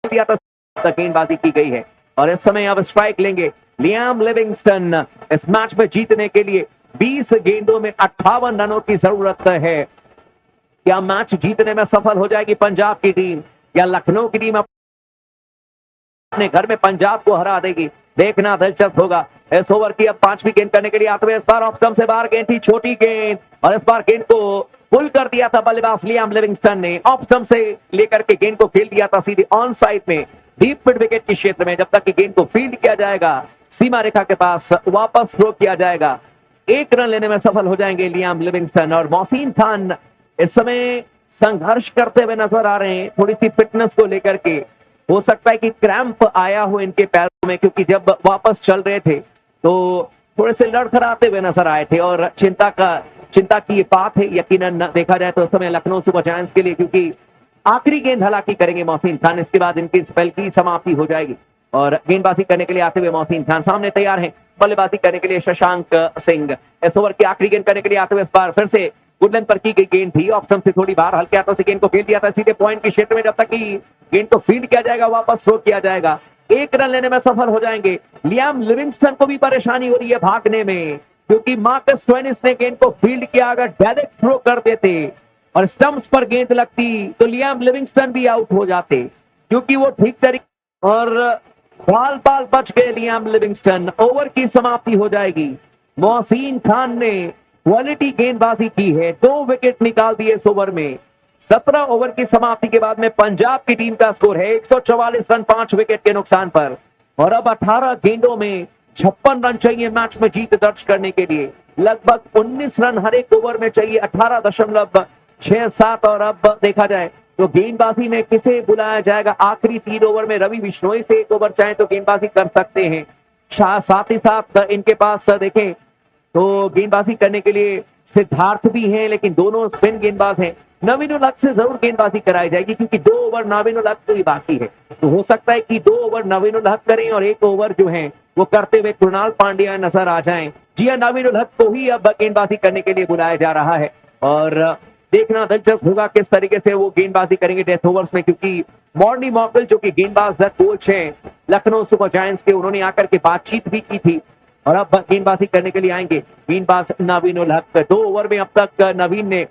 दिया था, गेंदबाजी की गई है और इस समय अब स्ट्राइक लेंगे लियाम लिविंगस्टन। इस मैच में जीतने के लिए 20 गेंदों में 58 रनों की जरूरत है। क्या मैच जीतने में सफल हो जाएगी पंजाब की टीम या लखनऊ की टीम अपने घर में पंजाब को हरा देगी? देखना दिलचस्प होगा। इस ओवर की अब 5वीं गेंद करने के लिए आते हुए इस बार ऑफ स्टंप से बाहर गेंद थी, छोटी गेंद, और इस बार गेंद को पुल कर दिया था बल्लेबाज लियाम लिविंगस्टन ने। ऑफ स्टंप से लेकर के गेंद को खेल दिया था सीधे ऑन साइड में डीप मिड विकेट के क्षेत्र में। जब तक कि गेंद को फील्ड किया जाएगा सीमा रेखा के पास वापस थ्रो किया जाएगा। 1 रन लेने में सफल हो जाएंगे लियाम लिविंगस्टन। और मोहसिन खान इस समय संघर्ष करते हुए नजर आ रहे हैं थोड़ी सी फिटनेस को लेकर के। हो सकता है कि क्रैम्प आया हो इनके पैरों में, क्योंकि जब वापस चल रहे थे तो थोड़े से लड़खड़ाते हुए नजर आए थे और चिंता की ये बात है यकीनन देखा जाए तो उस समय लखनऊ सुपर जायंट्स के लिए, क्योंकि आखिरी गेंद हालांकि करेंगे मोहसिन खान, इसके बाद इनकी स्पेल की समाप्ति हो जाएगी। और गेंदबाजी करने के लिए आते हुए मोहसिन खान सामने तैयार हैं, बल्लेबाजी करने के लिए शशांक सिंह। इस ओवर की आखिरी गेंद करने के लिए आते हुए इस बार फिर से गुडलैंड पर की गई गेंद थी, ऑप्शन से थोड़ी बाहर हल्के हाथों से गेंद को खेल दिया था सीधे पॉइंट के क्षेत्र में। जब तक कि गेंद को फील्ड किया जाएगा वापस थ्रो किया जाएगा। 1 रन लेने में सफल हो जाएंगे। लियाम लिविंगस्टन को भी परेशानी हो रही है भागने में, क्योंकि मार्कस स्टोइनिस ने गेंद को फील्ड किया, अगर डायरेक्ट थ्रो कर देते और स्टंप्स पर गेंद लगती तो लियाम लिविंगस्टन भी आउट हो जाते, क्योंकि वो ठीक तरीके और बाल बच गए लियाम लिविंगस्टन। ओवर की समाप्ति हो जाएगी। मोहसिन खान ने क्वालिटी गेंदबाजी की है, 2 विकेट निकाल दिए इस ओवर में। 17 ओवर की समाप्ति के बाद में पंजाब की टीम का स्कोर है 144 रन 5 विकेट के नुकसान पर। और अब 18 गेंदों में 56 रन चाहिए मैच में जीत दर्ज करने के लिए। लगभग 19 रन हर एक ओवर में चाहिए, 18.67। और अब देखा जाए तो गेंदबाजी में किसे बुलाया जाएगा आखिरी 3 ओवर में? रवि बिश्नोई से 1 ओवर चाहे तो गेंदबाजी कर सकते हैं। साथ ही साथ इनके पास देखें तो गेंदबाजी करने के लिए सिद्धार्थ भी हैं, लेकिन दोनों स्पिन गेंदबाज हैं। नवीन उल हक से जरूर गेंदबाजी कराई जाएगी, क्योंकि 2 ओवर नवीन उल हक को ही बाकी है, तो हो सकता है कि 2 ओवर नवीन उल हक करें और 1 ओवर जो है वो करते हुए कृणाल पांड्या नजर आ जाएं। जी हां, नवीन उल हक को ही अब गेंदबाजी करने के लिए बुलाया जा रहा है और देखना दिलचस्प होगा किस तरीके से वो गेंदबाजी करेंगे डेथ ओवर्स में, क्योंकि मॉर्नी मॉकल जो कि गेंदबाज कोच हैं लखनऊ सुपर जायंट्स के, उन्होंने आकर के बातचीत भी की थी और अब गेंदबाजी करने के लिए आएंगे गेंदबाज नवीन उल हक। 2 ओवर में अब तक नवीन ने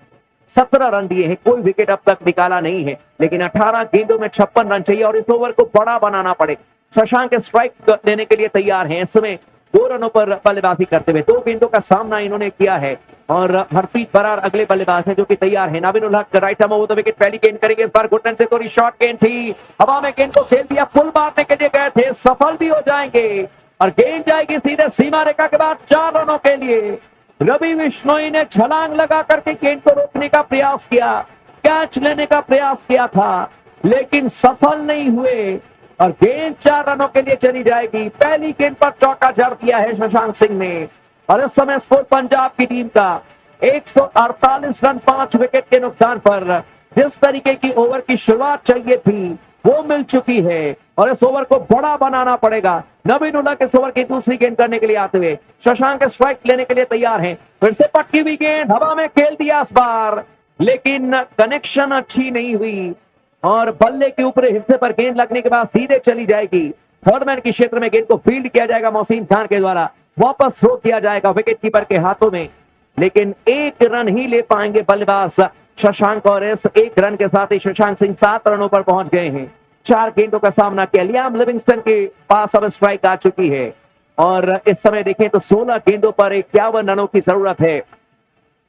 17 रन दिए हैं, कोई विकेट अब तक निकाला नहीं है, लेकिन 18 गेंदों में 56 रन चाहिए और इस ओवर को बड़ा बनाना पड़े। शशांक स्ट्राइक लेने के लिए तैयार हैं, इस समय 2 रनों पर बल्लेबाजी करते हुए 2 गेंदों का सामना इन्होंने किया है और हरप्रीत बरार अगले बल्लेबाज हैं जो कि तैयार है। नवीन ul Haq right arm over the wicket, पहली गेंद करेंगे इस बार घुटन से, थोड़ी शॉर्ट गेंद थी, हवा में गेंद को खेल दिया, फुल मारने के लिए गए थे, सफल भी हो जाएंगे और गेंद जाएगी सीधे सीमा रेखा के बाद 4 रनों के लिए। रवि बिश्नोई ने छलांग लगा करके गेंद को रोकने का प्रयास किया, कैच लेने का प्रयास किया था, लेकिन सफल नहीं हुए और गेंद 4 रनों के लिए चली जाएगी। पहली गेंद पर चौका जड़ दिया है शशांक सिंह ने और इस समय स्कोर पंजाब की टीम का 148 रन 5 विकेट के नुकसान पर। जिस तरीके की ओवर की शुरुआत चाहिए थी वो मिल चुकी है और इस ओवर को बड़ा बनाना पड़ेगा। नवीन उल हक इस ओवर की दूसरी गेंद करने के लिए आते हुए शशांक स्ट्राइक लेने के लिए तैयार हैं। फिर से पटकी हुई गेंद हवा में खेल दिया इस बार, लेकिन कनेक्शन अच्छी नहीं हुई और बल्ले के ऊपरी हिस्से पर गेंद लगने के बाद सीधे चली जाएगी। थर्ड मैन के क्षेत्र में गेंद को फील्ड किया जाएगा मोहसिन खान के द्वारा, वापस थ्रो किया जाएगा विकेट कीपर के हाथों में, लेकिन 1 रन ही ले पाएंगे बल्लेबाज शशांक और इस 1 रन के साथ ही शशांक सिंह 7 रनों पर पहुंच गए हैं। 4 गेंदों का सामना किया। लियाम लिविंगस्टन के पास अब स्ट्राइक आ चुकी है और इस समय देखें तो 16 गेंदों पर 51 रनों की जरूरत है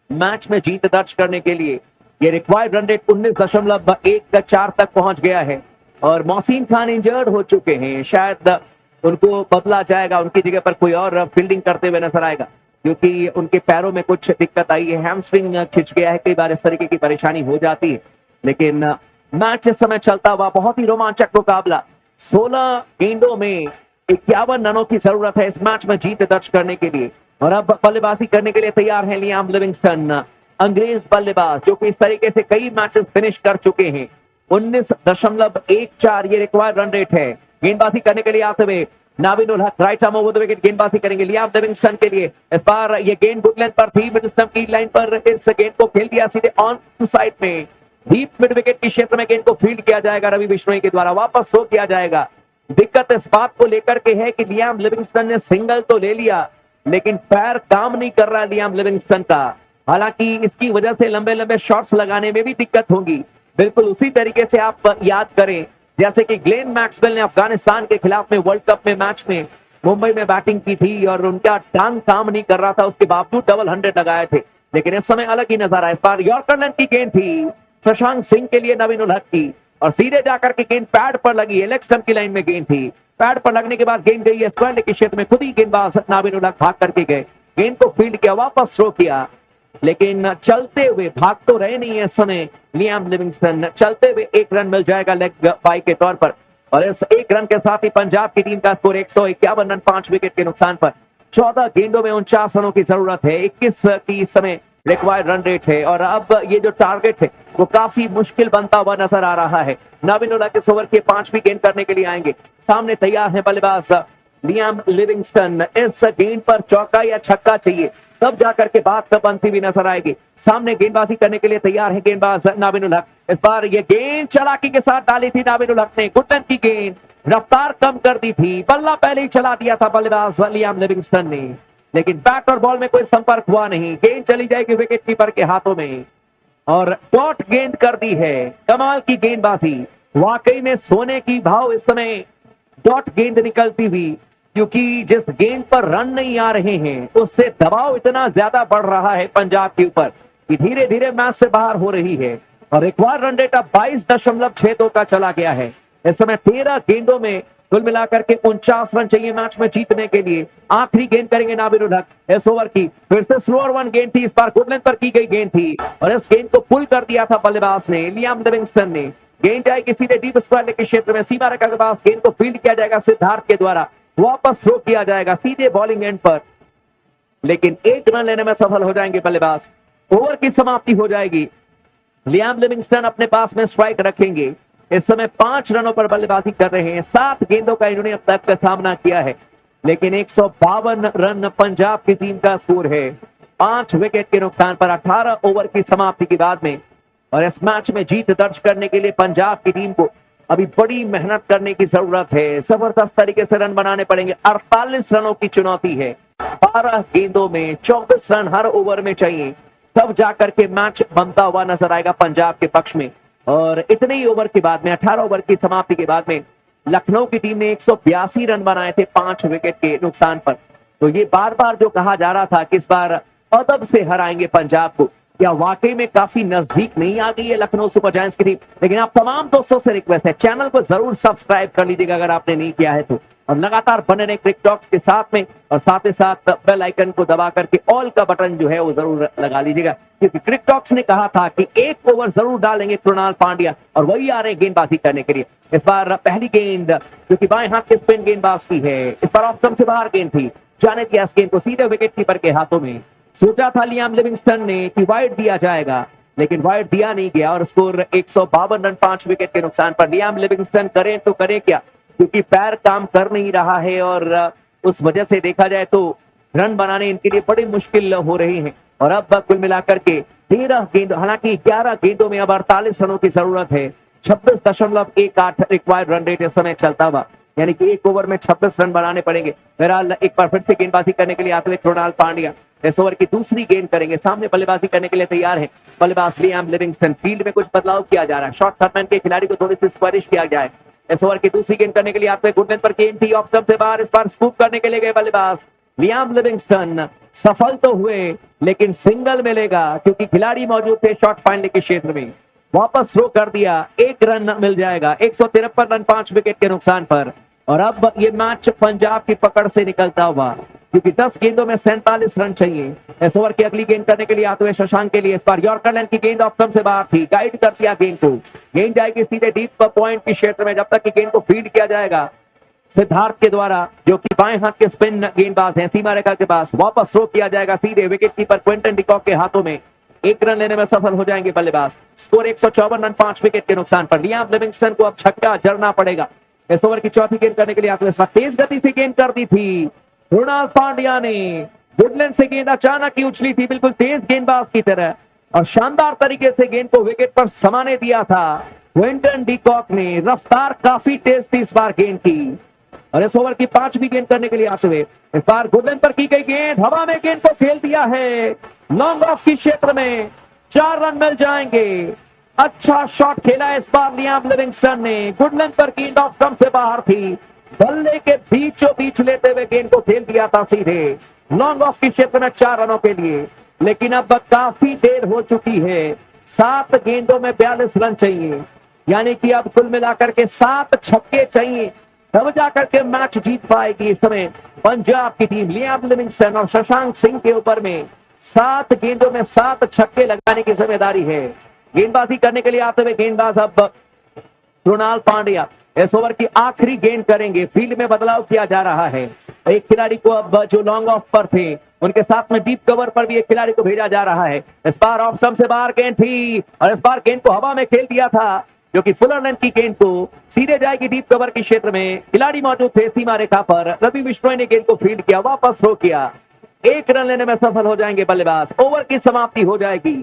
मैच में जीत दर्ज करने के लिए। ये रिक्वायर्ड रन रेट 19.14 तक पहुंच गया है और मोहसिन खान इंजर्ड हो चुके हैं, शायद उनको बदला जाएगा, उनकी जगह पर कोई और फील्डिंग करते हुए नजर आएगा, क्योंकि उनके पैरों में कुछ दिक्कत आई है, हैमस्ट्रिंग खिंच गया है, कई बार इस तरीके की परेशानी हो जाती है। लेकिन मैच इस समय चलता हुआ बहुत ही रोमांचक मुकाबला, 16 गेंदों में 51 रनों की जरूरत है इस मैच में जीत दर्ज करने के लिए और अब बल्लेबाजी करने के लिए तैयार है लियाम लिविंगस्टन, अंग्रेज बल्लेबाज जो कि इस तरीके से कई मैचेस फिनिश कर चुके हैं। 19.14 ये रिक्वायर्ड रन रेट है। गेंदबाजी करने के लिए आते हुए नवीन ul Haq right arm over the wicket गेंदबाजी करेंगे लियाम लिविंगस्टन के लिए। इस बार ये गेंद गुड लेंथ पर थी, मिड स्टंप की लाइन पर इस गेंद को खेल दिया सीधे ऑन साइड में डीप मिड विकेट के क्षेत्र में गेंद को फील्ड किया जाएगा रवि बिश्नोई के द्वारा, वापस थ्रो किया जाएगा। दिक्कत इस बात को लेकर के है कि लियाम लिविंगस्टन ने सिंगल तो ले लिया लेकिन पैर काम नहीं कर रहा लियाम लिविंगस्टन का। हालांकि इसकी वजह से लंबे लंबे शॉट्स लगाने में भी दिक्कत होगी। बिल्कुल उसी तरीके से आप याद करें जैसे कि ग्लेन मैक्सवेल ने अफगानिस्तान के खिलाफ में वर्ल्ड कप में मैच में मुंबई में बैटिंग की थी और उनका टांग काम नहीं कर रहा था, उसके बावजूद डबल 100 लगाए थे। लेकिन इस समय अलग ही नजर आया। इस बार यॉर्कर लेंथ की गेंद थी शशांक सिंह के लिए नवीन उल हक की और सीधे जाकर के गेंद पैड पर लगी। लेग स्टंप की लाइन में गेंद थी, पैड पर लगने के बाद गेंद गई है स्क्वायर लेग के क्षेत्र में। खुद ही गेंदबाज नवीन उल हक भाग करके गए, गेंद को फील्ड किया, वापस थ्रो किया। लेकिन चलते हुए, भाग तो रहे नहीं है इस समय लियाम लिविंगस्टन, चलते हुए 1 रन मिल जाएगा लेग बाई के तौर पर। और इस 1 रन के साथ ही पंजाब की टीम का स्कोर 151 रन 5 विकेट के नुकसान पर। 14 गेंदों में 49 रनों की जरूरत है, 21 की इस समय रिक्वायर्ड रन रेट है। और अब ये जो टारगेट है वो काफी मुश्किल बनता हुआ नजर आ रहा है। नवीन उल हक इस ओवर के 5वीं गेंद करने के लिए आएंगे। सामने तैयार है बल्लेबाज लियाम लिविंगस्टन। इस गेंद पर चौका या छक्का चाहिए, तब जाकर के बात बनती हुई नजर आएगी। सामने गेंदबाजी करने के लिए तैयार है गेंदबाज नवीन उल हक। इस बार ये गेंद चलाकी के साथ डाली थी नवीन उल हक ने। गुडन की गेंद, रफ्तार कम कर दी थी, बल्ला पहले ही चला दिया था बल्लेबाज लियाम लिविंगस्टन ने, लेकिन बैट और बॉल में कोई संपर्क हुआ नहीं। गेंद चली जाएगी विकेट कीपर के हाथों में और डॉट गेंद कर दी है। कमाल की गेंदबाजी, वाकई में सोने की भाव इस समय डॉट गेंद निकलती हुई, क्योंकि जिस गेंद पर रन नहीं आ रहे हैं उससे दबाव इतना ज्यादा बढ़ रहा है पंजाब के ऊपर कि धीरे धीरे मैच से बाहर हो रही है। और रिक्वायर्ड रन रेट अब 22.62 का चला गया है। इस समय 13 गेंदों में कुल मिलाकर के 49 रन चाहिए मैच में जीतने के लिए। आखिरी गेंद करेंगे नवीन उल हक इस ओवर की। फिर से स्लोअर 1 गेंद थी, इस बार गुडलैंड पर की गई गेंद थी और इस गेंद को पुल कर दिया था बल्लेबाज ने, लियाम लिविंगस्टन ने। गेंद जाएगी सीधे डीप स्क्वायर लेग के क्षेत्र में, सीमा रेखा के पास। गेंद को फील्ड किया जाएगा सिद्धार्थ के द्वारा, वापस थ्रो किया जाएगा सीधे बॉलिंग एंड पर, लेकिन 1 रन लेने में सफल हो जाएंगे बल्लेबाज। ओवर की समाप्ति हो जाएगी। लियाम लिविंगस्टन अपने पास में स्ट्राइक रखेंगे। इस समय 5 रनों पर बल्लेबाजी कर रहे हैं। 7 गेंदों का इन्होंने अब तक का सामना किया है, लेकिन 152 रन पंजाब की टीम का स्कोर है 5 विकेट के नुकसान पर 18 ओवर की समाप्ति के बाद में। और इस मैच में जीत दर्ज करने के लिए पंजाब की टीम को अभी बड़ी मेहनत करने की जरूरत है। जबरदस्त तरीके से रन बनाने पड़ेंगे। 48 रनों की चुनौती है, 12 गेंदों में 24 रन हर ओवर में चाहिए, तब जाकर के मैच बनता हुआ नजर आएगा पंजाब के पक्ष में। और इतने ही ओवर के बाद में, 18 ओवर की समाप्ति के बाद में, लखनऊ की टीम ने 182 रन बनाए थे 5 विकेट के नुकसान पर। तो ये बार बार जो कहा जा रहा था कि इस बार अदब से हराएंगे पंजाब को, क्या वाकई में काफी नजदीक नहीं आ गई है लखनऊ सुपर जायंट्स की टीम? लेकिन आप तमाम दोस्तों से रिक्वेस्ट है, चैनल को जरूर सब्सक्राइब कर लीजिएगा अगर आपने नहीं किया है तो, और लगातार बने रहे क्रिक टॉक्स के साथ में, और साथ ही साथ बेल आइकन को दबा करके ऑल का बटन जो है वो जरूर लगा लीजिएगा, क्योंकि क्रिक टॉक्स ने कहा था कि 1 ओवर जरूर डालेंगे कृणाल पांड्या, और वही आ रहे हैं गेंदबाजी करने के लिए। इस बार पहली गेंद जो कि बाएं हाथ के स्पिन गेंदबाज की है, इस बार ऑफ स्टंप से बाहर गेंद थी, जाने दिया इस गेंद को सीधे विकेट कीपर के हाथों में। सोचा था लियाम लिविंगस्टन ने कि वाइड दिया जाएगा, लेकिन वाइड दिया नहीं गया और स्कोर 152 रन 5 विकेट के नुकसान पर। लियाम लिविंगस्टन करें तो करें क्या, क्योंकि पैर काम कर नहीं रहा है और उस वजह से देखा जाए तो रन बनाने इनके लिए बड़ी मुश्किल हो रही है। और अब कुल मिलाकर के 13 गेंद, हालांकि 11 गेंदों में अब 48 रनों की जरूरत है। 26.18 रिक्वायर्ड रन रेट इस समय चलता हुआ, यानी कि 1 ओवर में 26 रन बनाने पड़ेंगे। बहरहाल एक बार फिर से गेंदबाजी करने के लिए आते हुए कृणाल पांड्या इस ओवर की दूसरी गेंद करेंगे। सामने बल्लेबाजी करने के लिए तैयार है बल्लेबाज लियाम लिविंगस्टन। फील्ड में कुछ बदलाव किया जा रहा है, शॉर्ट थर्डमैन के खिलाड़ी को थोड़ी सी स्क्वायरिश किया जाए। इस ओवर की दूसरी गेंद करने के लिए आते हुए गुडलैंड पर गेंद थी, ऑफ स्टंप से बाहर, इस बार स्कूप करने के लिए गए बल्लेबाज लियाम लिविंगस्टन। सफल तो हुए लेकिन सिंगल मिलेगा, क्योंकि खिलाड़ी मौजूद थे शॉर्ट फाइनल के क्षेत्र में। वापस थ्रो कर दिया, 1 रन मिल जाएगा 153 रन 5 विकेट के नुकसान पर। और अब ये मैच पंजाब की पकड़ से निकलता हुआ, क्योंकि 10 गेंदों में 47 रन चाहिए। इस ओवर की अगली गेंद करने के लिए आते हुए शशांक के लिए, इस बार यॉर्कर लेंथ की गेंद ऑफ स्टंप से बाहर थी, गाइड कर दिया गेंद को। गेंद जाएगी सीधे डीप पॉइंट के क्षेत्र में, जब तक कि गेंद को फीड किया जाएगा सिद्धार्थ के द्वारा, जो कि बाएं हाथ के स्पिन गेंदबाज हैं, सीमा रेखा के पास। वापस थ्रो किया जाएगा सीधे विकेट कीपर क्विंटन डिकॉक के हाथों में। 1 रन लेने में सफल हो जाएंगे बल्लेबाज। स्कोर 154 रन 5 विकेट के नुकसान पर। लियाम लिविंगस्टन को अब छक्का जड़ना पड़ेगा। इस ओवर की चौथी गेंद करने के लिए आते तेज गति से गेंद कर दी थी कृणाल पांड्या ने। गुडलैंड से गेंद अचानक ही उछली थी, बिल्कुल तेज गेंदबाज की तरह, और शानदार तरीके से गेंद को विकेट पर समाने दिया था क्विंटन डीकॉक ने। रफ्तार काफी तेज थी इस बार गेंद की। और इस ओवर की 5वीं गेंद करने के लिए आते हुए इस बार गुडलैंड पर की गई गेंद, हवा में गेंद को खेल दिया है लॉन्ग ऑफ की क्षेत्र में। 4 रन मिल जाएंगे। अच्छा शॉट खेला इस बार लियाम लिविंगस्टन ने। गुडलैंड पर गेंद ऑफ स्टंप से बाहर थी, बल्ले के बीचों बीच लेते हुए गेंद को खेल दिया था सीधे लॉन्ग ऑफ की क्षेत्र में 4 रनों के लिए। लेकिन अब काफी देर हो चुकी है। 7 गेंदों में 42 रन चाहिए, यानी कि अब कुल मिलाकर के 7 छक्के चाहिए, तब जाकर के मैच जीत पाएगी। इस समय पंजाब की टीम लियाम लिविंगस्टन और शशांक सिंह के ऊपर में 7 गेंदों में 7 छक्के लगाने की जिम्मेदारी है। गेंदबाजी करने के लिए आते हुए गेंदबाज अब कृणाल पांड्या इस ओवर की आखिरी गेंद करेंगे। फील्ड में बदलाव किया जा रहा है। एक खिलाड़ी को अब जो लॉन्ग ऑफ पर थे उनके साथ में डीप कवर पर भी एक खिलाड़ी को भेजा जा रहा है। इस बार ऑफ स्टंप से बाहर गेंद थी और इस बार गेंद को हवा में खेल दिया था, जो कि फुलर लेंथ की गेंद को सीधे जाएगी डीप कवर के क्षेत्र में। खिलाड़ी मौजूद थे सीमा रेखा पर। रवि बिश्नोई ने गेंद को फील्ड किया, वापस थ्रो किया। 1 रन लेने में सफल हो जाएंगे बल्लेबाज। ओवर की समाप्ति हो जाएगी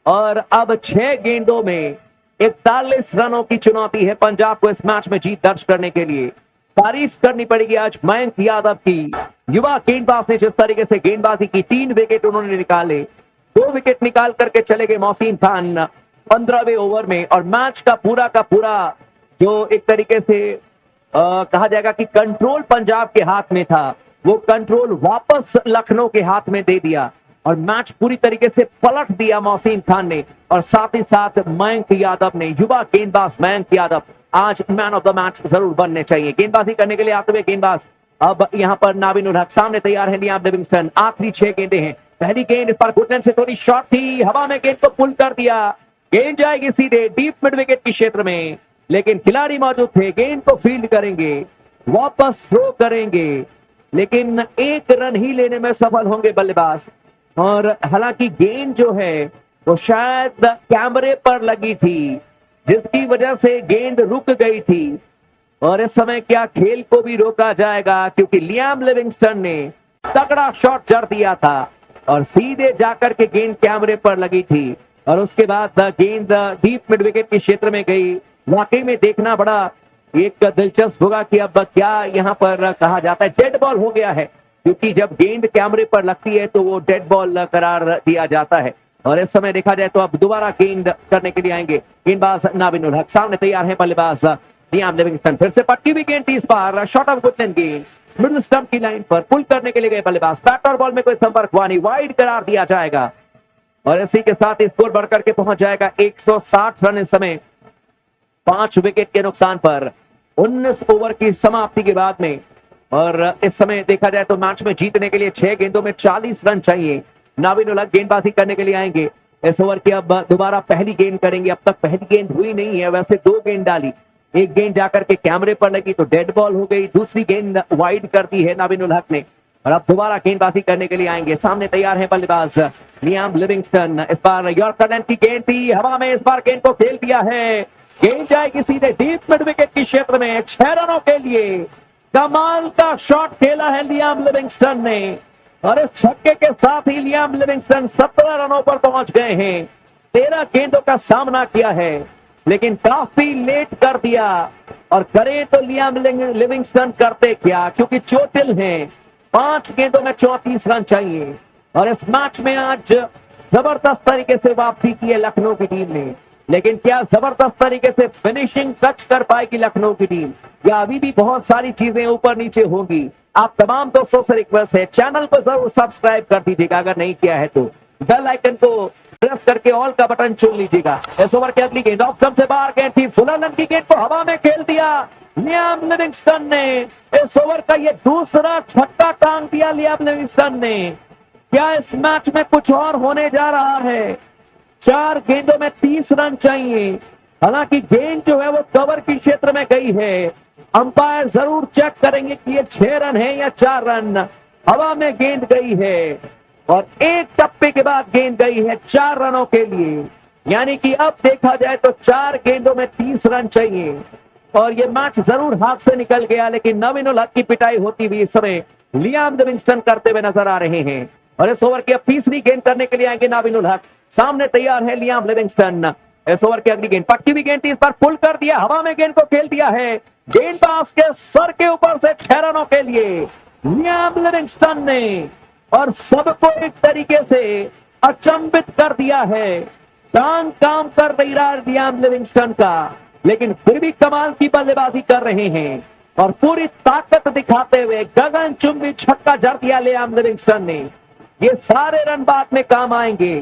और अब 6 गेंदों में 41 रनों की चुनौती है पंजाब को इस मैच में जीत दर्ज करने के लिए। तारीफ करनी पड़ेगी आज मयंक यादव की। युवा गेंदबाज ने जिस तरीके से गेंदबाजी की, 3 विकेट उन्होंने निकाले। 2 विकेट निकाल करके चले गए मोहसिन खान 15वें ओवर में। और मैच का पूरा जो एक तरीके से कहा जाएगा कि कंट्रोल पंजाब के हाथ में था, वो कंट्रोल वापस लखनऊ के हाथ में दे दिया और मैच पूरी तरीके से पलट दिया मोहसिन खान ने। और साथ ही साथ मयंक यादव ने, युवा गेंदबाज मयंक यादव आज मैन ऑफ द मैच जरूर बनने चाहिए। गेंदबाजी करने के लिए आते हुए गेंदबाज अब यहां पर नाविन उल हक, सामने तैयार है लियाम लिविंगस्टन। आखिरी 6 गेंदें हैं। पहली गेंद इस पर गुडलैंड से थोड़ी शॉर्ट थी, हवा में गेंद को पुल कर दिया। गेंद जाएगी सीधे डीप मिड विकेट के क्षेत्र में, लेकिन खिलाड़ी मौजूद थे, गेंद को फील्ड करेंगे, वापस थ्रो करेंगे, लेकिन 1 रन ही लेने में सफल होंगे बल्लेबाज। और हालांकि गेंद जो है वो शायद कैमरे पर लगी थी, जिसकी वजह से गेंद रुक गई थी। और इस समय क्या खेल को भी रोका जाएगा, क्योंकि लियाम लिविंगस्टन ने तगड़ा शॉट जड़ दिया था और सीधे जाकर के गेंद कैमरे पर लगी थी और उसके बाद गेंद डीप मिड विकेट के क्षेत्र में गई। वाकई में देखना बड़ा एक दिलचस्प होगा कि अब क्या यहां पर कहा जाता है। डेड बॉल हो गया है, क्योंकि जब गेंद कैमरे पर लगती है तो वो डेड बॉल करार दिया जाता है। और इस समय देखा जाए तो अब दोबारा गेंद करने के लिए आएंगे गेंदबाज नाविन उल हक। सामने तैयार है बल्लेबाज लियाम लिविंगस्टन। फिर से पटकी हुई गेंद थी इस बार, शॉट ऑफ गुडलैंड गेंद मिडिल स्टंप की लाइन पर पुल करने के लिए गए बल्लेबाज। बैट और बॉल में कोई संपर्क हुआ नहीं, वाइड करार दिया जाएगा और इसी के साथ स्कोर बढ़कर के पहुंच जाएगा 160 रन। इस समय 5 विकेट के नुकसान पर 19 ओवर की समाप्ति के बाद में। और इस समय देखा जाए तो मैच में जीतने के लिए 6 गेंदों में 40 रन चाहिए। नाविन उल हक गेंदबाजी करने के लिए आएंगे। इस ओवर की अब दोबारा पहली गेंद करेंगे। अब तक पहली गेंद हुई नहीं है, वैसे 2 गेंद डाली, एक गेंद जाकर के कैमरे पर लगी तो डेड बॉल हो गई, दूसरी गेंद वाइड कर दी है नाविन उल हक ने। और अब दोबारा गेंदबाजी करने के लिए आएंगे। सामने तैयार है बल्लेबाज लियाम लिविंगस्टन। इस बार यॉर्कर की गेंद थी, हवा में इस बार गेंद को खेल दिया है। गेंद जाएगी सीधे डीप मिड विकेट के क्षेत्र में 6 रनों के लिए। कमाल का शॉट खेला है लियाम लिविंगस्टन ने और इस छक्के के साथ ही लियाम लिविंगस्टन 17 रनों पर पहुंच गए हैं। 13 गेंदों का सामना किया है, लेकिन काफी लेट कर दिया। और करें तो लियाम लिविंगस्टन करते क्या, क्योंकि चोटिल हैं। 5 गेंदों में 34 रन चाहिए और इस मैच में आज जबरदस्त तरीके से वापसी की है लखनऊ की टीम ने। लेकिन क्या जबरदस्त तरीके से फिनिशिंग टच कर पाएगी लखनऊ की टीम, या अभी भी बहुत सारी चीजें ऊपर नीचे होंगी। आप तमाम दोस्तों से रिक्वेस्ट है, चैनल को जरूर सब्सक्राइब कर दीजिएगा, अगर नहीं किया है तो बेल आइकन को प्रेस करके ऑल का बटन चुन लीजिएगा। इस ओवर की अगली गेंद ऑफ स्टंप से बाहर गेंद थी, फुलरलन की गेंद को हवा में खेल दिया लियाम लिविंगस्टन ने। इस ओवर का ये दूसरा छक्का टांग दिया लियाम लिविंगस्टन ने। क्या इस मैच में कुछ और होने जा रहा है? 4 गेंदों में 30 रन चाहिए। हालांकि गेंद जो है वो कवर की क्षेत्र में गई है। अंपायर जरूर चेक करेंगे कि ये 6 रन है या 4 रन। हवा में गेंद गई है और एक टप्पे के बाद गेंद गई है 4 रनों के लिए। यानी कि अब देखा जाए तो 4 गेंदों में 30 रन चाहिए और ये मैच जरूर हाथ से निकल गया। लेकिन नाविन उल हक की पिटाई होती हुई इस समय लियाम लिविंगस्टन करते हुए नजर आ रहे हैं। और इस ओवर की अब तीसरी गेंद करने के लिए आएंगे नाविन उल हक। सामने तैयार है लियाम लिविंगस्टन। इस ओवर की अगली गेंद, पक्की हुई गेंद थी, इस पर पुल कर दिया, हवा में गेंद को खेल दिया है, गेंदबाज के सर के ऊपर से 6 रनों के लिए लियाम लिविंगस्टन ने, और सबको एक तरीके से अचंभित कर दिया है। टांग काम कर नहीं रहा लियाम लिविंगस्टन का, लेकिन फिर भी कमाल की बल्लेबाजी कर रहे हैं और पूरी ताकत दिखाते हुए गगनचुंबी छक्का जड़ दिया लियाम लिविंगस्टन ने। ये सारे रन बाद में काम आएंगे।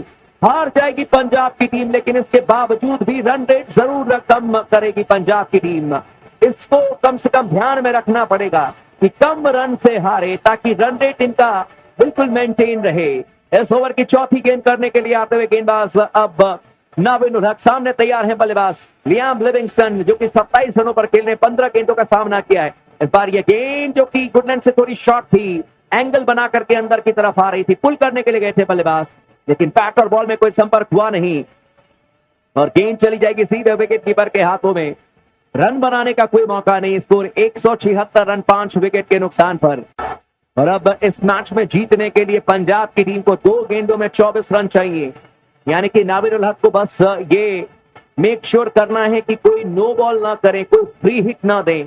हार जाएगी पंजाब की टीम, लेकिन इसके बावजूद भी रन रेट जरूर कम करेगी पंजाब की टीम। इसको कम से कम ध्यान में रखना पड़ेगा कि कम रन से हारे, ताकि रन रेट इनका बिल्कुल मेंटेन रहे। इस ओवर की चौथी गेंद करने के लिए आते हुए गेंदबाज अब नाविन उल हक, सामने तैयार है बल्लेबाज लियाम लिविंगस्टन, जो कि 27 रनों पर खेलने 15 गेंदों का सामना किया है। इस बार यह गेंद जो कि गुडलैंड से थोड़ी शॉर्ट थी, एंगल बना करके अंदर की तरफ आ रही थी, पुल करने के लिए गए थे बल्लेबाज, लेकिन बैट और बॉल में कोई संपर्क हुआ नहीं और गेंद चली जाएगी सीधे विकेट कीपर के हाथों में। रन बनाने का कोई मौका नहीं। स्कोर 176 रन 5 विकेट के नुकसान पर। और अब इस मैच में जीतने के लिए पंजाब की टीम को 2 गेंदों में 24 रन चाहिए, यानी कि नाविन उल हक को बस ये मेक श्योर करना है कि कोई नो बॉल ना करे, कोई फ्री हिट ना दे।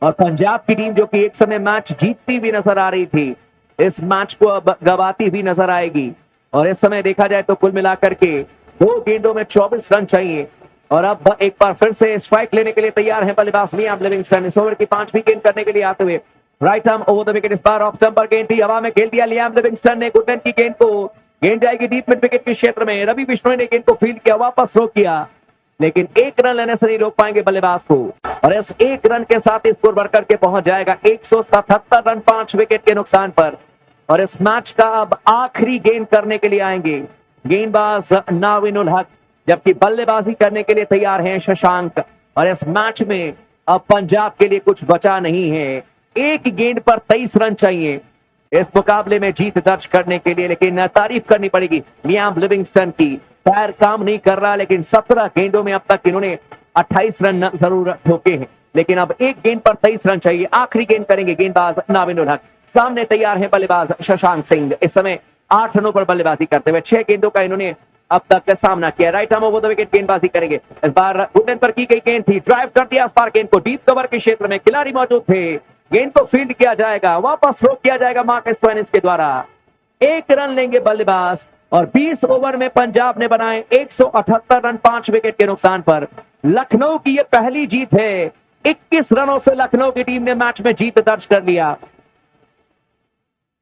और पंजाब की टीम जो कि एक समय मैच जीतती भी नजर आ रही थी, इस मैच को अब गवाती भी नजर आएगी। और इस समय देखा जाए तो कुल मिलाकर के 2 गेंदों में 24 रन चाहिए। और अब एक बार फिर से स्ट्राइक लेने के लिए तैयार है बल्लेबाज लियाम लिविंगस्टन। इस ओवर की 5वीं गेंद करने के लिए आते हुए right arm over the wicket, इस बार ऑफ स्टंप पर गेंद थी, हवा में खेल दिया लियाम लिविंगस्टन ने गुडलैंड की गेंद को। गेंद जाएगी डीप मिड विकेट के क्षेत्र में, रवि बिश्नोई ने गेंद को फील्ड किया, वापस रोक किया, लेकिन 1 रन लेने से नहीं रोक पाएंगे बल्लेबाज को। और इस 1 रन के साथ स्कोर बढ़कर के पहुंच जाएगा 177 रन 5 विकेट के नुकसान पर। और इस मैच का अब आखिरी गेंद करने के लिए आएंगे गेंदबाज नाविन उल हक, जबकि बल्लेबाजी करने के लिए तैयार हैं शशांक। और इस मैच में अब पंजाब के लिए कुछ बचा नहीं है। 1 गेंद पर 23 रन चाहिए इस मुकाबले में जीत दर्ज करने के लिए, लेकिन तारीफ करनी पड़ेगी लियाम लिविंगस्टन की। पैर काम नहीं कर रहा, लेकिन 17 गेंदों में अब तक इन्होंने 28 रन जरूर ठोके हैं, लेकिन अब 1 गेंद पर 23 रन चाहिए। आखिरी गेंद करेंगे गेंदबाज नाविन उल हक, सामने तैयार है बल्लेबाज शशांक सिंह। इस समय 8 रनों पर बल्लेबाजी करते हुए 6 गेंदों का इन्होंने अब तक का सामना किया। Right arm over the wicket गेंदबाजी करेंगे। इस बार गुडलैंड पर की गई गेंद थी, ड्राइव कर दिया इस बार गेंद को, डीप कवर के क्षेत्र में खिलाड़ी मौजूद थे, गेंद को फील्ड किया जाएगा, वापस रोक किया जाएगा मार्कस स्टोइनिस के द्वारा। 1 रन लेंगे बल्लेबाज और 20 ओवर में पंजाब ने बनाए 178 रन 5 विकेट के नुकसान पर। लखनऊ की यह पहली जीत है। 21 रनों से लखनऊ की टीम ने मैच में जीत दर्ज कर लिया।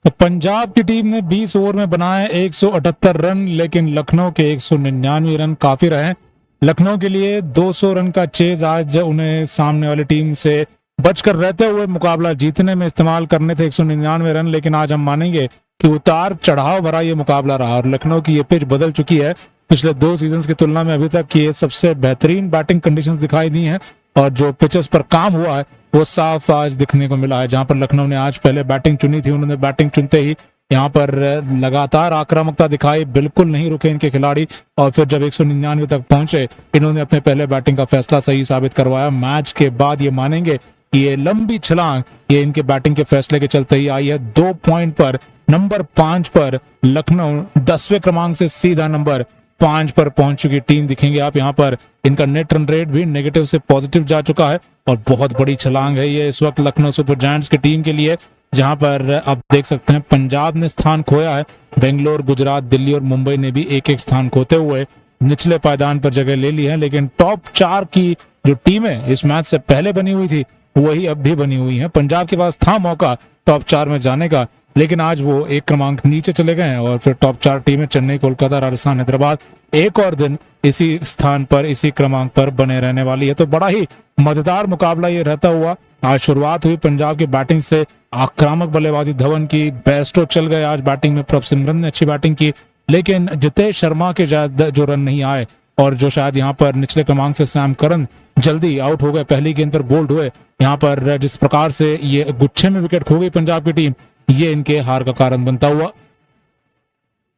तो पंजाब की टीम ने 20 ओवर में बनाए 178 रन, लेकिन लखनऊ के 199 रन काफी रहे। लखनऊ के लिए 200 रन का चेज आज उन्हें सामने वाली टीम से बचकर रहते हुए मुकाबला जीतने में इस्तेमाल करने थे 199 रन, लेकिन आज हम मानेंगे कि उतार चढ़ाव भरा ये मुकाबला रहा। और लखनऊ की ये पिच बदल चुकी है, पिछले 2 सीजन्स की तुलना में अभी तक ये सबसे बेहतरीन बैटिंग कंडीशंस दिखाई दी हैं। और जो पिचेस पर काम हुआ है वो साफ आज दिखने को मिला है। जहां पर लखनऊ ने आज पहले बैटिंग चुनी थी, उन्होंने बैटिंग चुनते ही यहाँ पर लगातार आक्रामकता दिखाई, बिल्कुल नहीं रुके इनके खिलाड़ी। और फिर जब 199 तक पहुंचे, इन्होंने अपने पहले बैटिंग का फैसला सही साबित करवाया। मैच के बाद ये मानेंगे कि ये लंबी छलांग ये इनके बैटिंग के फैसले के चलते ही आई है। 2 पॉइंट पर नंबर 5 पर लखनऊ 10वें क्रमांक से सीधा नंबर 5 पर पहुंच चुकी टीम दिखेंगे आप। यहाँ पर इनका नेट रन रेट भी नेगेटिव से पॉजिटिव जा चुका है और बहुत बड़ी छलांग है ये इस वक्त लखनऊ सुपर जायंट्स की टीम के लिए, जहां पर आप देख सकते हैं पंजाब ने स्थान खोया है, बेंगलोर, गुजरात, दिल्ली और मुंबई ने भी 1-1 स्थान खोते हुए निचले पायदान पर जगह ले ली है। लेकिन टॉप 4 की जो टीमें इस मैच से पहले बनी हुई थी वही अब भी बनी हुई है। पंजाब के पास था मौका टॉप 4 में जाने का, लेकिन आज वो 1 क्रमांक नीचे चले गए हैं। और फिर टॉप 4 टीमें चेन्नई, कोलकाता, राजस्थान, हैदराबाद एक और दिन इसी स्थान पर, इसी क्रमांक पर बने रहने वाली है। तो बड़ा ही मजेदार मुकाबला ये रहता हुआ आज शुरुआत हुई पंजाब की बैटिंग से, आक्रामक बल्लेबाजी धवन की, बेस्टो चल गए आज बैटिंग में, प्रभ सिमरन ने अच्छी बैटिंग की, लेकिन जितेश शर्मा के जो रन नहीं आए और जो शायद यहाँ पर निचले क्रमांक से सैम करन जल्दी आउट हो गए, पहली गेंद पर बोल्ड हुए, यहाँ पर जिस प्रकार से ये गुच्छे में विकेट खो गई पंजाब की टीम, ये इनके हार का कारण बनता हुआ।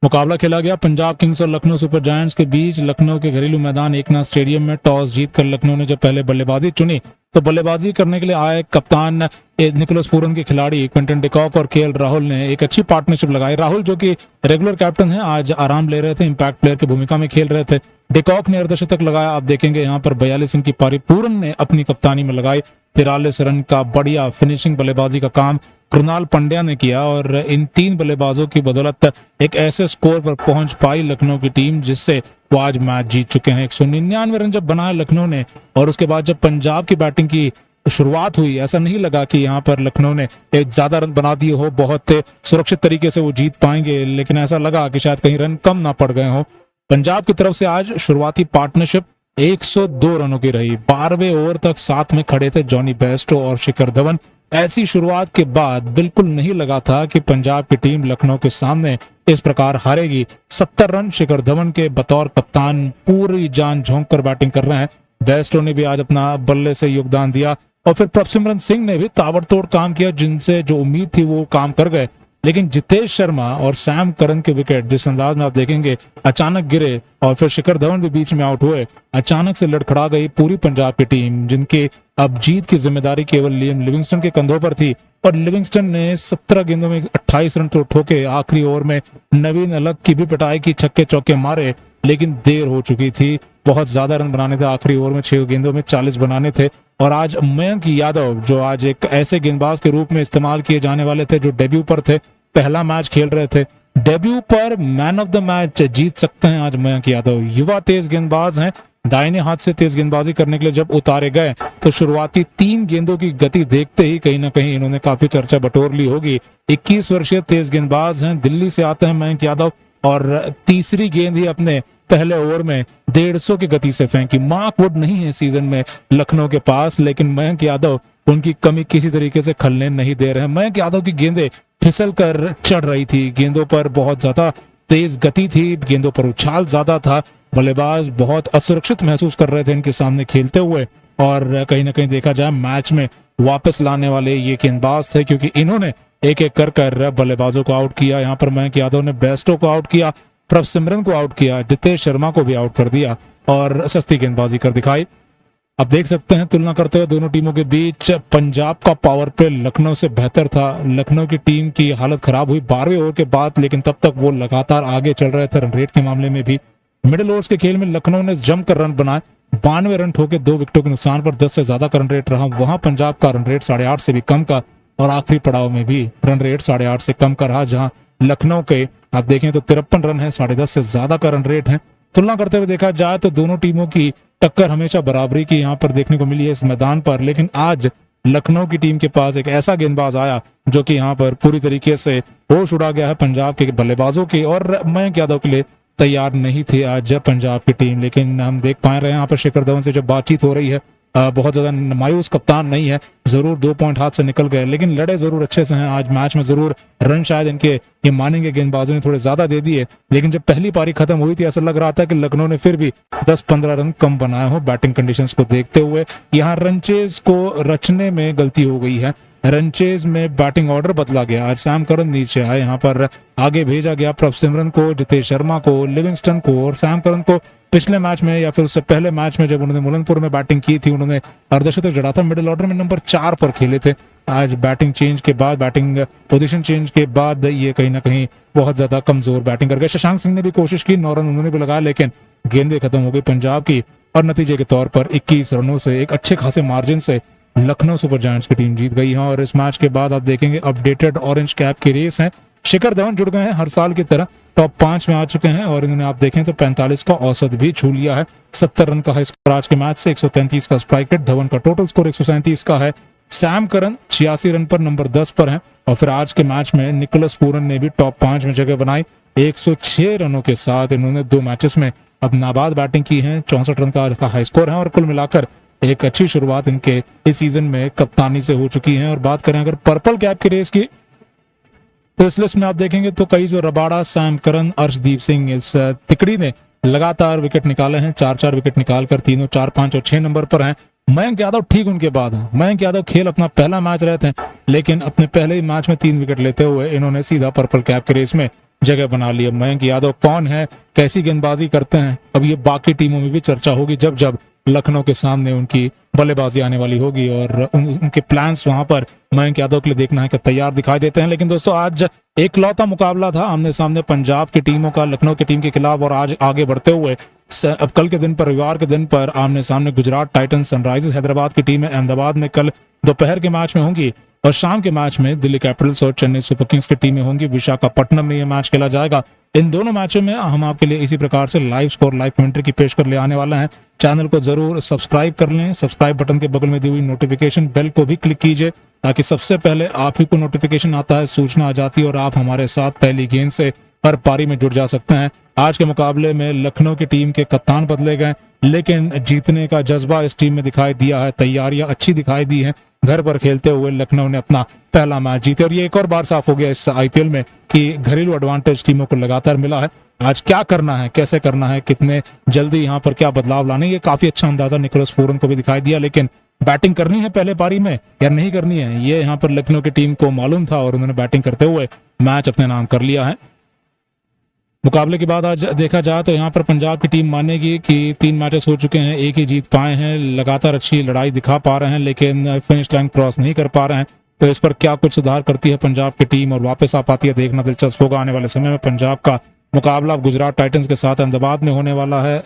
मुकाबला खेला गया पंजाब किंग्स और लखनऊ सुपर जायंट्स के बीच। लखनऊ के घरेलू मैदान एकनाथ स्टेडियम में टॉस जीतकर लखनऊ ने जब पहले बल्लेबाजी चुनी तो बल्लेबाजी करने के लिए आए कप्तान निकोलस पूरन के खिलाड़ी क्विंटन डिकॉक और केएल राहुल ने एक अच्छी पार्टनरशिप लगाई। राहुल जो कि रेगुलर कैप्टन है आज आराम ले रहे थे, इंपैक्ट प्लेयर की भूमिका में खेल रहे थे। डिकॉक ने अर्धशतक लगाया। आप देखेंगे यहाँ पर 42 रन की पारी पूरन ने अपनी कप्तानी में लगाई। 43 रन का बढ़िया फिनिशिंग बल्लेबाजी का काम कृणाल पंड्या ने किया और इन 3 बल्लेबाजों की बदौलत एक ऐसे स्कोर पर पहुंच पाई लखनऊ की टीम जिससे वो आज मैच जीत चुके हैं। 199 रन जब बनाए लखनऊ ने और उसके बाद जब पंजाब की बैटिंग की शुरुआत हुई, ऐसा नहीं लगा कि यहाँ पर लखनऊ ने एक ज्यादा रन बना दिए हो, बहुत सुरक्षित तरीके से वो जीत पाएंगे, लेकिन ऐसा लगा कि शायद कहीं रन कम ना पड़ गए हो। पंजाब की तरफ से आज शुरुआती पार्टनरशिप 102 रनों की रही। 12वें ओवर तक साथ में खड़े थे जॉनी बेस्टो और शिखर धवन। ऐसी शुरुआत के बाद बिल्कुल नहीं लगा था कि पंजाब की टीम लखनऊ के सामने इस प्रकार हारेगी। 70 रन शिखर धवन के बतौर कप्तान पूरी जान झोंक कर बैटिंग कर रहे हैं। बेस्टो ने भी आज अपना बल्ले से योगदान दिया और फिर प्रभसिमरन सिंह ने भी ताबड़तोड़ काम किया, जिनसे जो उम्मीद थी वो काम कर गए। लेकिन जितेश शर्मा और सैम करन के विकेट जिस अंदाज में आप देखेंगे अचानक गिरे और फिर शिखर धवन भी बीच में आउट हुए, अचानक से लड़खड़ा गई पूरी पंजाब की टीम, जिनके अब जीत की जिम्मेदारी केवल लियम लिविंगस्टन के कंधों पर थी। और लिविंगस्टन ने 17 गेंदों में 28 रन तो ठोके। आखिरी ओवर में नवीन अलग की भी पिटाई की, छक्के चौके मारे, लेकिन देर हो चुकी थी। बहुत ज्यादा रन बनाने थे, आखिरी ओवर में 6 गेंदों में 40 बनाने थे। और आज मयंक यादव जो आज एक ऐसे गेंदबाज के रूप में इस्तेमाल किए जाने वाले थे जो डेब्यू पर थे, पहला मैच खेल रहे थे, डेब्यू पर मैन ऑफ द मैच जीत सकते हैं आज मयंक यादव। युवा तेज गेंदबाज हैं, दाहिने हाथ से तेज गेंदबाजी करने के लिए जब उतारे गए तो शुरुआती 3 गेंदों की गति देखते ही कहीं ना कहीं इन्होंने काफी चर्चा बटोर ली होगी। 21 वर्षीय तेज गेंदबाज हैं, दिल्ली से आते हैं मयंक यादव और तीसरी गेंद ही अपने पहले ओवर में 150 की गति से फेंकी। मार्क वुड नहीं है सीजन में लखनऊ के पास, लेकिन मयंक यादव उनकी कमी किसी तरीके से खलने नहीं दे रहे हैं। मयंक यादव की गेंदें फिसल कर चढ़ रही थी, गेंदों पर बहुत ज्यादा तेज गति थी, गेंदों पर उछाल ज्यादा था। बल्लेबाज बहुत असुरक्षित महसूस कर रहे थे इनके सामने खेलते हुए और कहीं ना कहीं देखा जाए मैच में वापस लाने वाले ये गेंदबाज थे, क्योंकि इन्होंने एक एक कर बल्लेबाजों को आउट किया। यहाँ पर मयंक यादव ने बेस्टो को आउट किया, प्रभसिमरन को आउट किया, जितेश शर्मा को भी आउट कर दिया और सस्ती गेंदबाजी कर दिखाई। अब देख सकते हैं तुलना करते हुए दोनों टीमों के बीच पंजाब का पावर प्ले लखनऊ से बेहतर था। लखनऊ की टीम की हालत खराब हुई 12वें ओवर के बाद, लेकिन तब तक वो लगातार आगे चल रहे थे रन रेट के मामले में भी। मिडिल ओवर्स के खेल में लखनऊ ने जमकर रन बनाए, 92 रन ठोके, 2 विकेटों के नुकसान पर 10 से ज्यादा का रन रेट रहा। वहां पंजाब का रन रेट 8.5 से भी कम का और आखिरी पड़ाव में भी रन रेट 8.5 से कम का रहा, जहां लखनऊ के आप देखें तो 53 रन है, 10.5 से ज्यादा का रन रेट है। तुलना करते हुए देखा जाए तो दोनों टीमों की टक्कर हमेशा बराबरी की यहाँ पर देखने को मिली है इस मैदान पर, लेकिन आज लखनऊ की टीम के पास एक ऐसा गेंदबाज आया जो कि यहाँ पर पूरी तरीके से होश उड़ा गया है पंजाब के बल्लेबाजों के, और मयंक यादव के लिए तैयार नहीं थी आज पंजाब की टीम। लेकिन हम देख पा रहे हैं यहाँ पर शिखर धवन से जब बातचीत हो रही है, बहुत ज्यादा मायूस कप्तान नहीं है, जरूर 2 पॉइंट हाथ से निकल गए, लेकिन लड़े जरूर अच्छे से हैं। आज मैच में जरूर रन शायद इनके ये मानेंगे गेंदबाजों ने थोड़े ज्यादा दे दिए, लेकिन जब पहली पारी खत्म हुई थी ऐसा लग रहा था कि लखनऊ ने फिर भी 10-15 रन कम बनाए हो बैटिंग कंडीशंस को देखते हुए। यहाँ रनचेज को रचने में गलती हो गई है, रनचेज में बैटिंग ऑर्डर बदला गया। आज सैम करन नीचे आए, यहाँ पर आगे भेजा गया प्रभसिमरन को, जितेश शर्मा को, लिविंगस्टन को, और सैम करन को पिछले मैच में या फिर उससे पहले मैच में जब उन्होंने मुलनपुर में बैटिंग की थी उन्होंने अर्धशतक जड़ा था, मिडिल ऑर्डर में नंबर 4 पर खेले थे। आज बैटिंग चेंज के बाद, बैटिंग पोजीशन चेंज के बाद ये कहीं ना कहीं बहुत ज्यादा कमजोर बैटिंग कर गए। शशांक सिंह ने भी कोशिश की, 9 रन उन्होंने भी लगाया, लेकिन गेंदें खत्म हो गई पंजाब की और नतीजे के तौर पर 21 रनों से एक अच्छे खासे मार्जिन से लखनऊ सुपर जायंट्स की टीम जीत गई है। और इस मैच के बाद आप देखेंगे अपडेटेड ऑरेंज कैप की रेस है। शिखर धवन जुड़ गए हैं हर साल की तरह, टॉप 5 में आ चुके हैं और इन्होंने आप देखें तो 45 का औसत भी छू लिया है। 70 रन का है स्कोर आज के मैच से, 133 का स्ट्राइक रेट। धवन का टोटल स्कोर 137 का है। सैम करन 86 रन पर नंबर 10 पर हैं और फिर आज के मैच में निकोलस पूरन ने भी टॉप 5 में जगह बनाई। 106 रनों के साथ इन्होंने 2 मैचेस में अब नाबाद बैटिंग की है, 64 रन का हाई स्कोर है और कुल मिलाकर एक अच्छी शुरुआत इनके इस सीजन में कप्तानी से हो चुकी है। और बात करें अगर पर्पल कैप की रेस की तो इस लिस्ट में आप देखेंगे तो कई जो Rabada, Sam Curran, Arshdeep Singh, इस तिकड़ी ने लगातार विकेट निकाले हैं, 4-4 विकेट निकालकर तीनों 4, 5 और 6 नंबर पर हैं। मयंक यादव ठीक उनके बाद है। मयंक यादव खेल अपना पहला मैच रहे थे, लेकिन अपने पहले ही मैच में 3 विकेट लेते हुए इन्होंने सीधा पर्पल कैप की रेस में जगह बना ली है। मयंक यादव कौन है, कैसी गेंदबाजी करते हैं, अब ये बाकी टीमों में भी चर्चा होगी जब जब लखनऊ के सामने उनकी बल्लेबाजी आने वाली होगी और उनके प्लान्स वहां पर मयंक यादव के लिए देखना है कि तैयार दिखाई देते हैं। लेकिन दोस्तों आज एकलौता मुकाबला था आमने सामने पंजाब की टीमों का लखनऊ की टीम के खिलाफ, और आज आगे बढ़ते हुए अब कल के दिन पर, रविवार के दिन पर आमने सामने गुजरात टाइटंस सनराइजर्स हैदराबाद की टीम है अहमदाबाद में कल दोपहर के मैच में होंगी, और शाम के मैच में दिल्ली कैपिटल्स और चेन्नई सुपर किंग्स की टीमें होंगी। विशाखापट्टनम में यह मैच खेला जाएगा। इन दोनों मैचों में हम आपके लिए इसी प्रकार से लाइव स्कोर, लाइव कमेंट्री की पेश कर ले आने वाला है। चैनल को जरूर सब्सक्राइब कर लें, सब्सक्राइब बटन के बगल में दी हुई नोटिफिकेशन बेल को भी क्लिक कीजिए ताकि सबसे पहले आप ही को नोटिफिकेशन आता है, सूचना आ जाती है और आप हमारे साथ पहली गेंद से हर पारी में जुड़ जा सकते हैं। आज के मुकाबले में लखनऊ की टीम के कप्तान बदले गए, लेकिन जीतने का जज्बा इस टीम में दिखाई दिया है, तैयारियां अच्छी दिखाई दी हैं। घर पर खेलते हुए लखनऊ ने अपना पहला मैच जीते, और ये एक और बार साफ हो गया इस आईपीएल में कि घरेलू एडवांटेज टीमों को लगातार मिला है। आज क्या करना है, कैसे करना है, कितने जल्दी यहाँ पर क्या बदलाव लाने, ये काफी अच्छा अंदाजा निकोलस पूरन को भी दिखाई दिया। लेकिन बैटिंग करनी है पहले पारी में या नहीं करनी है, ये यहाँ पर लखनऊ की टीम को मालूम था और उन्होंने बैटिंग करते हुए मैच अपने नाम कर लिया है। मुकाबले के बाद आज देखा जाए तो यहाँ पर पंजाब की टीम मानेगी कि 3 मैचेस हो चुके हैं, एक ही जीत पाए हैं, लगातार अच्छी लड़ाई दिखा पा रहे हैं लेकिन फिनिश लाइन क्रॉस नहीं कर पा रहे हैं। तो इस पर क्या कुछ सुधार करती है पंजाब की टीम और वापस आ पाती है, देखना दिलचस्प होगा आने वाले समय में। पंजाब का मुकाबला गुजरात टाइटंस के साथ अहमदाबाद में होने वाला है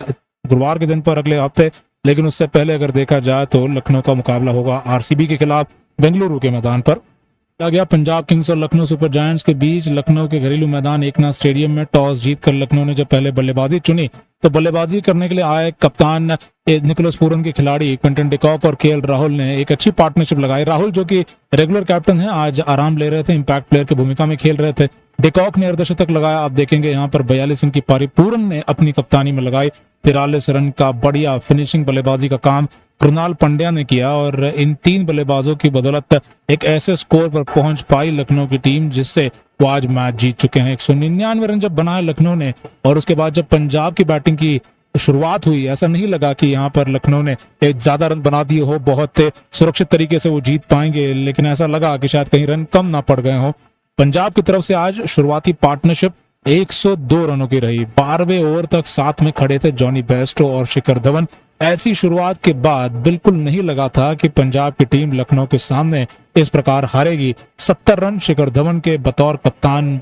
गुरुवार के दिन पर अगले हफ्ते, लेकिन उससे पहले अगर देखा जाए तो लखनऊ का मुकाबला होगा आरसीबी के खिलाफ बेंगलुरु के मैदान पर। गया पंजाब किंग्स और लखनऊ सुपर जायंट्स के बीच लखनऊ के घरेलू मैदान एकनाथ स्टेडियम में टॉस जीतकर लखनऊ ने जब पहले बल्लेबाजी चुनी तो बल्लेबाजी करने के लिए आए कप्तान निकोलस पूरन के खिलाड़ी क्विंटन डिकॉक और केएल राहुल ने एक अच्छी पार्टनरशिप लगाई। राहुल जो कि रेगुलर कैप्टन है आज आराम ले रहे थे, इंपैक्ट प्लेयर की भूमिका में खेल रहे थे। डिकॉक ने अर्धशतक लगाया, आप देखेंगे यहाँ पर 42 रन की पारी पूरन ने अपनी कप्तानी में लगाई। 43 रन का बढ़िया फिनिशिंग बल्लेबाजी का काम कृणाल पंड्या ने किया और इन 3 बल्लेबाजों की बदौलत एक ऐसे स्कोर पर पहुंच पाई लखनऊ की टीम जिससे वो आज मैच जीत चुके हैं। 199 रन जब बनाए लखनऊ ने, और उसके बाद जब पंजाब की बैटिंग की शुरुआत हुई ऐसा नहीं लगा कि यहाँ पर लखनऊ ने ज्यादा रन बना दिए हो, बहुत सुरक्षित तरीके से वो जीत पाएंगे, लेकिन ऐसा लगा कि शायद कहीं रन कम ना पड़ गए हो। पंजाब की तरफ से आज शुरुआती पार्टनरशिप 102 रनों की रही। 12वें ओवर तक साथ में खड़े थे जॉनी बेस्टो और शिखर धवन। ऐसी शुरुआत के बाद बिल्कुल नहीं लगा था कि पंजाब की टीम लखनऊ के सामने इस प्रकार हारेगी। 70 रन शिखर धवन के बतौर कप्तान